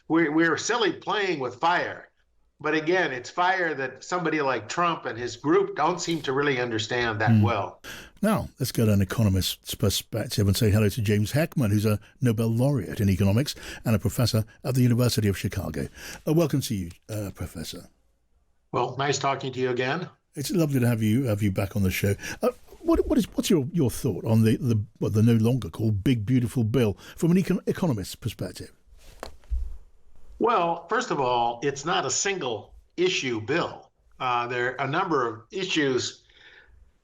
We're silly playing with fire. But again, it's fire that somebody like Trump and his group don't seem to really understand that Hmm. well. Now, let's get an economist's perspective and say hello to James Heckman, who's a Nobel laureate in economics and a professor at the University of Chicago. Welcome to you, Professor. Well, nice talking to you again. It's lovely to have you back on the show. What's your thought on the what they're no longer called Big Beautiful Bill from an economist's perspective? Well, first of all, it's not a single issue bill. There are a number of issues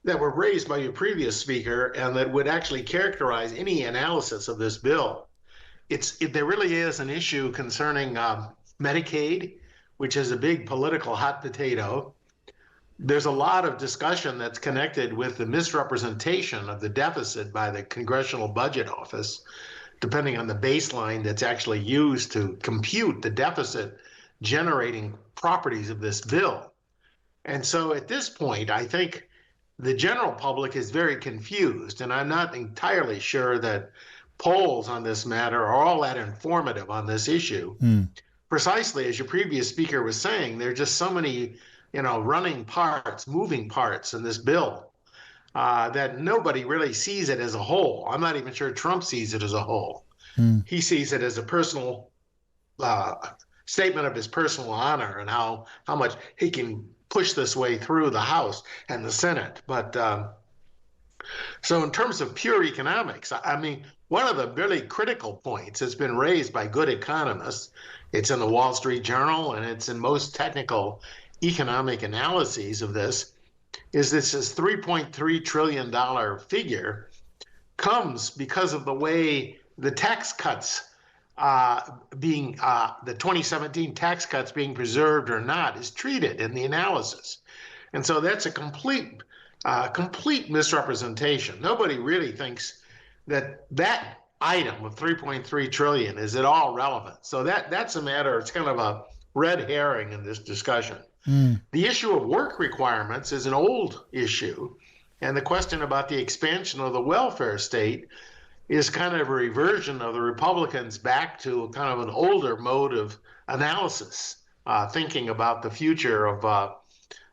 that were raised by your previous speaker and that would actually characterize any analysis of this bill. There really is an issue concerning Medicaid, which is a big political hot potato. There's a lot of discussion that's connected with the misrepresentation of the deficit by the Congressional Budget Office, depending on the baseline that's actually used to compute the deficit generating properties of this bill. And so at this point, I think the general public is very confused, and I'm not entirely sure that polls on this matter are all that informative on this issue. Hmm. Precisely as your previous speaker was saying, there are just so many, running parts, moving parts in this bill that nobody really sees it as a whole. I'm not even sure Trump sees it as a whole. Hmm. He sees it as a personal uh, statement of his personal honor and how much he can push this way through the House and the Senate. But so in terms of pure economics, I mean, one of the really critical points has been raised by good economists. It's in the Wall Street Journal and it's in most technical economic analyses of this, is this $3.3 trillion figure comes because of the way the tax cuts the 2017 tax cuts being preserved or not is treated in the analysis. And so that's a complete misrepresentation. Nobody really thinks that item of 3.3 trillion is at all relevant. So that's a matter, it's kind of a red herring in this discussion. Hmm. The issue of work requirements is an old issue, and the question about the expansion of the welfare state is kind of a reversion of the Republicans back to kind of an older mode of analysis, thinking about the future of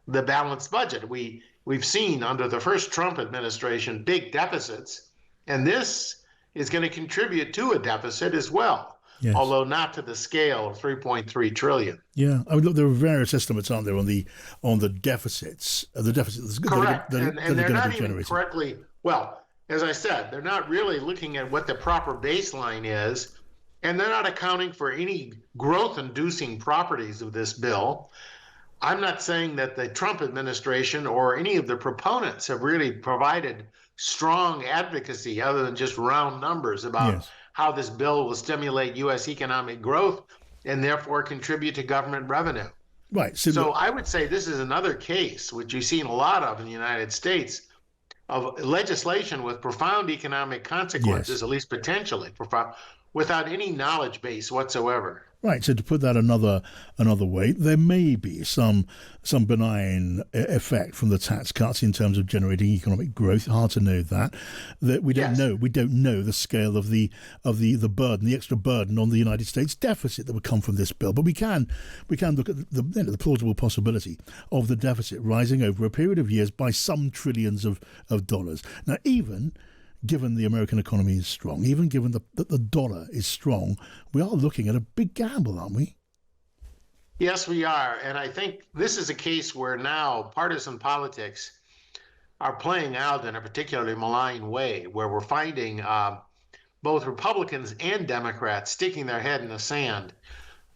the balanced budget. We've seen under the first Trump administration big deficits, and this is going to contribute to a deficit as well, Yes. although not to the scale of 3.3 trillion. Yeah. I mean, look, there are various estimates, aren't there, on the deficits, the deficits Correct, that and are they're going to be not even generated. correctly well. As I said, they're not really looking at what the proper baseline is, and they're not accounting for any growth inducing properties of this bill. I'm not saying that the Trump administration or any of the proponents have really provided strong advocacy other than just round numbers about Yes. how this bill will stimulate U.S. economic growth and therefore contribute to government revenue. Right. So So look, I would say this is another case, which you've seen a lot of in the United States, of legislation with profound economic yes. consequences, at least potentially profound, without any knowledge base whatsoever. Right. So to put that another way, there may be some benign effect from the tax cuts in terms of generating economic growth. Hard to know that we don't Yes. know. We don't know the scale of the burden, the extra burden on the United States deficit that would come from this bill. But we can look at the plausible possibility of the deficit rising over a period of years by some trillions of dollars. Now, even given the American economy is strong, even given that the dollar is strong, we are looking at a big gamble, aren't we? Yes, we are. And I think this is a case where now partisan politics are playing out in a particularly malign way, where we're finding both Republicans and Democrats sticking their head in the sand.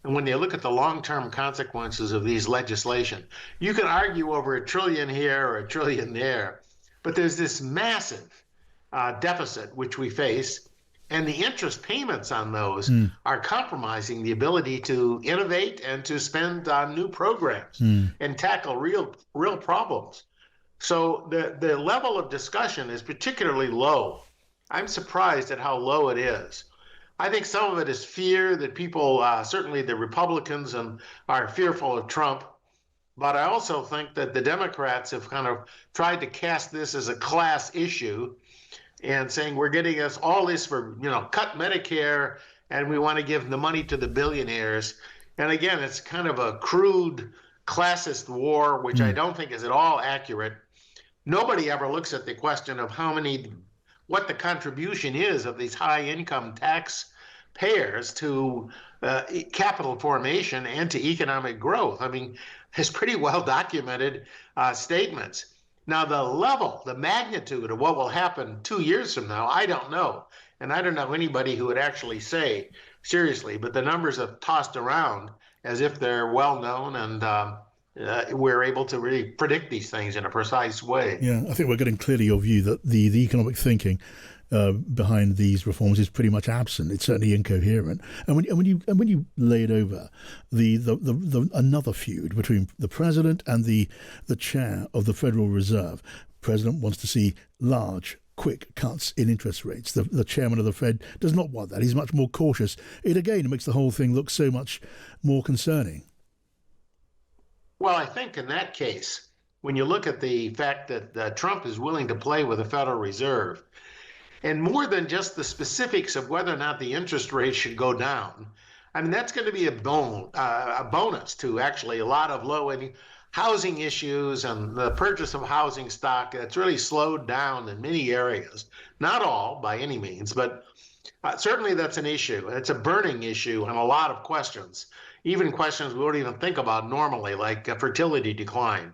And when you look at the long-term consequences of these legislation, you can argue over a trillion here or a trillion there, but there's this massive deficit which we face, and the interest payments on those Mm, are compromising the ability to innovate and to spend on new programs mm. and tackle real problems. So the level of discussion is particularly low. I'm surprised at how low it is. I think some of it is fear that people, certainly the Republicans, are fearful of Trump. But I also think that the Democrats have kind of tried to cast this as a class issue and saying we're getting us all this for, cut Medicare and we want to give the money to the billionaires. And again, it's kind of a crude classist war, which I don't think is at all accurate. Nobody ever looks at the question of what the contribution is of these high income tax payers to capital formation and to economic growth. I mean, it's pretty well documented statements. Now, the magnitude of what will happen 2 years from now, I don't know. And I don't know anybody who would actually say seriously, but the numbers are tossed around as if they're well known, and we're able to really predict these things in a precise way. Yeah, I think we're getting clearly your view that the economic thinking behind these reforms is pretty much absent. It's certainly incoherent. And when you lay it over the another feud between the president and the chair of the Federal Reserve, the president wants to see large, quick cuts in interest rates. The chairman of the Fed does not want that. He's much more cautious. It again makes the whole thing look so much more concerning. Well, I think in that case, when you look at the fact that Trump is willing to play with the Federal Reserve, and more than just the specifics of whether or not the interest rate should go down, I mean, that's going to be a bonus to actually a lot of low-end housing issues and the purchase of housing stock that's really slowed down in many areas. Not all, by any means, but certainly that's an issue. It's a burning issue and a lot of questions, even questions we wouldn't even think about normally, like fertility decline.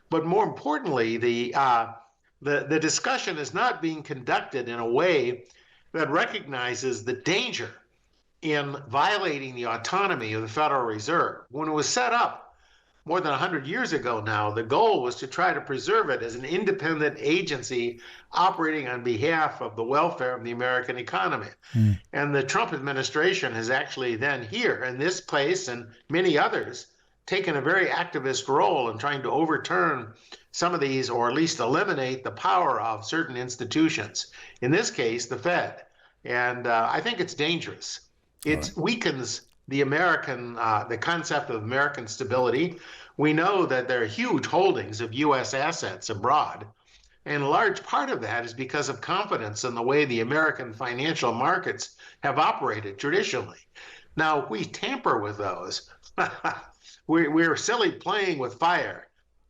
But more importantly, the discussion is not being conducted in a way that recognizes the danger in violating the autonomy of the Federal Reserve. When it was set up more than 100 years ago now, the goal was to try to preserve it as an independent agency operating on behalf of the welfare of the American economy. And the Trump administration has actually then here in this place and many others taken a very activist role in trying to overturn some of these, or at least eliminate the power of certain institutions. In this case, the Fed. And I think it's dangerous. It weakens the the concept of American stability. We know that there are huge holdings of U.S. assets abroad. And a large part of that is because of confidence in the way the American financial markets have operated traditionally. Now, if we tamper with those, we're silly playing with fire.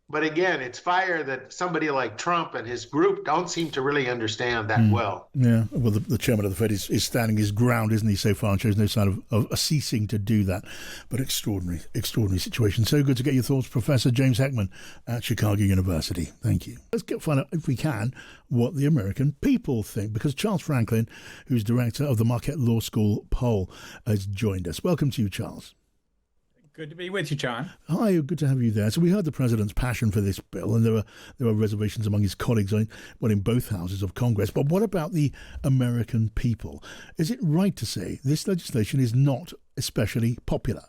But again, it's fire that somebody like Trump and his group don't seem to really understand that well. Yeah, well, the chairman of the Fed is standing his ground, isn't he, so far, and shows no sign of ceasing to do that. But extraordinary situation. So good to get your thoughts, Professor James Heckman at Chicago University. Thank you. Let's find out, if we can, what the American people think, because Charles Franklin, who's director of the Marquette Law School poll, has joined us. Welcome to you, Charles. Good to be with you, John. Hi, good to have you there. So we heard the president's passion for this bill, and there were reservations among his colleagues in both houses of Congress. But what about the American people? Is it right to say this legislation is not especially popular?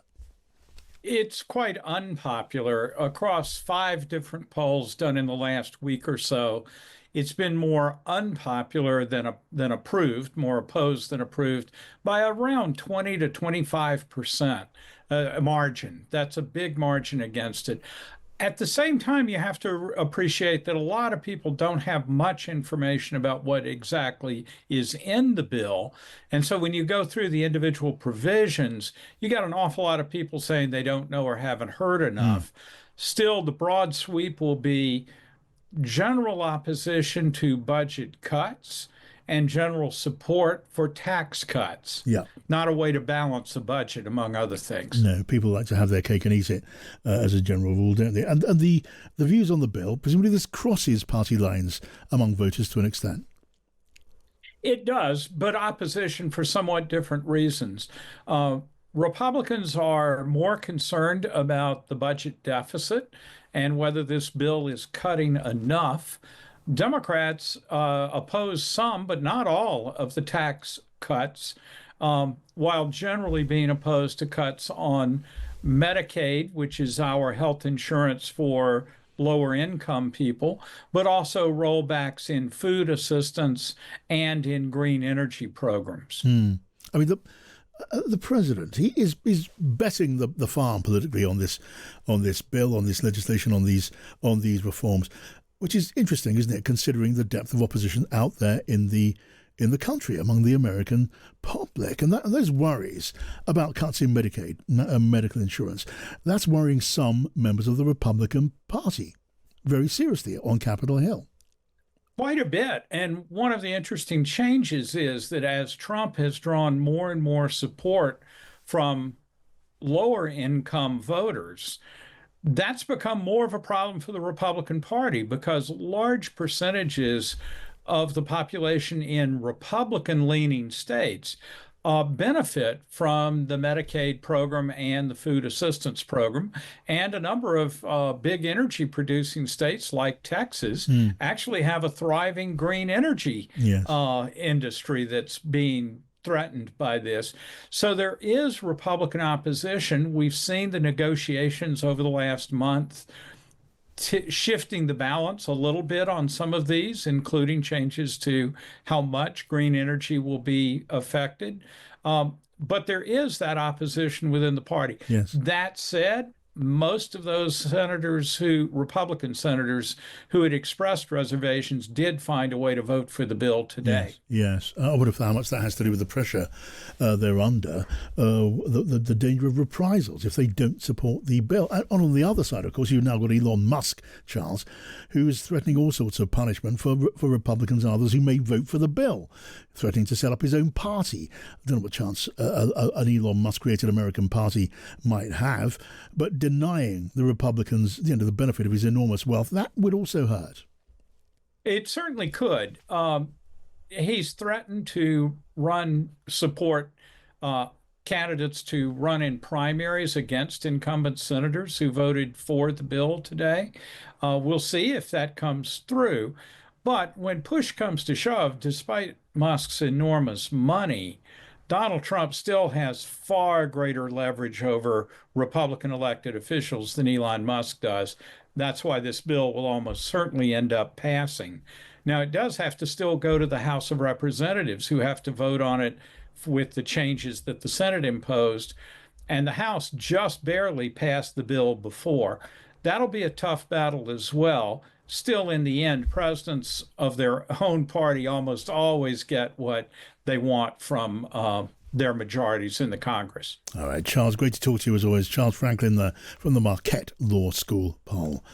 It's quite unpopular. Across 5 different polls done in the last week or so, it's been more unpopular than approved, more opposed than approved, by around 20 to 25% margin. That's a big margin against it. At the same time, you have to appreciate that a lot of people don't have much information about what exactly is in the bill. And so when you go through the individual provisions, you got an awful lot of people saying they don't know or haven't heard enough. Still, the broad sweep will be general opposition to budget cuts and general support for tax cuts. Yeah. Not a way to balance the budget, among other things. No, people like to have their cake and eat it as a general rule, don't they? And the views on the bill, presumably this crosses party lines among voters to an extent. It does, but opposition for somewhat different reasons. Republicans are more concerned about the budget deficit and whether this bill is cutting enough. Democrats oppose some, but not all, of the tax cuts, while generally being opposed to cuts on Medicaid, which is our health insurance for lower income people, but also rollbacks in food assistance and in green energy programs. I mean, the president, he is betting the farm politically on this bill, on this legislation, on these reforms, which is interesting, isn't it? Considering the depth of opposition out there in the in the country among the American public. And those worries about cuts in Medicaid, medical insurance, that's worrying some members of the Republican Party very seriously on Capitol Hill. Quite a bit. And one of the interesting changes is that as Trump has drawn more and more support from lower income voters, that's become more of a problem for the Republican Party because large percentages of the population in Republican leaning states benefit from the Medicaid program and the food assistance program. And a number of big energy producing states like Texas actually have a thriving green energy Yes. industry that's being threatened by this. So there is Republican opposition. We've seen the negotiations over the last month shifting the balance a little bit on some of these, including changes to how much green energy will be affected. But there is that opposition within the party. Yes. That said, most of those Republican senators who had expressed reservations did find a way to vote for the bill today. Yes. I wonder how much that has to do with the pressure they're under, the danger of reprisals if they don't support the bill. And on the other side, of course, you've now got Elon Musk, Charles, who is threatening all sorts of punishment for Republicans and others who may vote for the bill, threatening to set up his own party. I don't know what chance an Elon Musk-created American party might have, but denying the Republicans, the benefit of his enormous wealth, that would also hurt. It certainly could. He's threatened to support candidates to run in primaries against incumbent senators who voted for the bill today. We'll see if that comes through. But when push comes to shove, despite Musk's enormous money, Donald Trump still has far greater leverage over Republican elected officials than Elon Musk does. That's why this bill will almost certainly end up passing. Now, it does have to still go to the House of Representatives, who have to vote on it with the changes that the Senate imposed. And the House just barely passed the bill before. That'll be a tough battle as well. Still, in the end, presidents of their own party almost always get what they want from their majorities in the Congress. All right, Charles, great to talk to you as always. Charles Franklin from the Marquette Law School poll.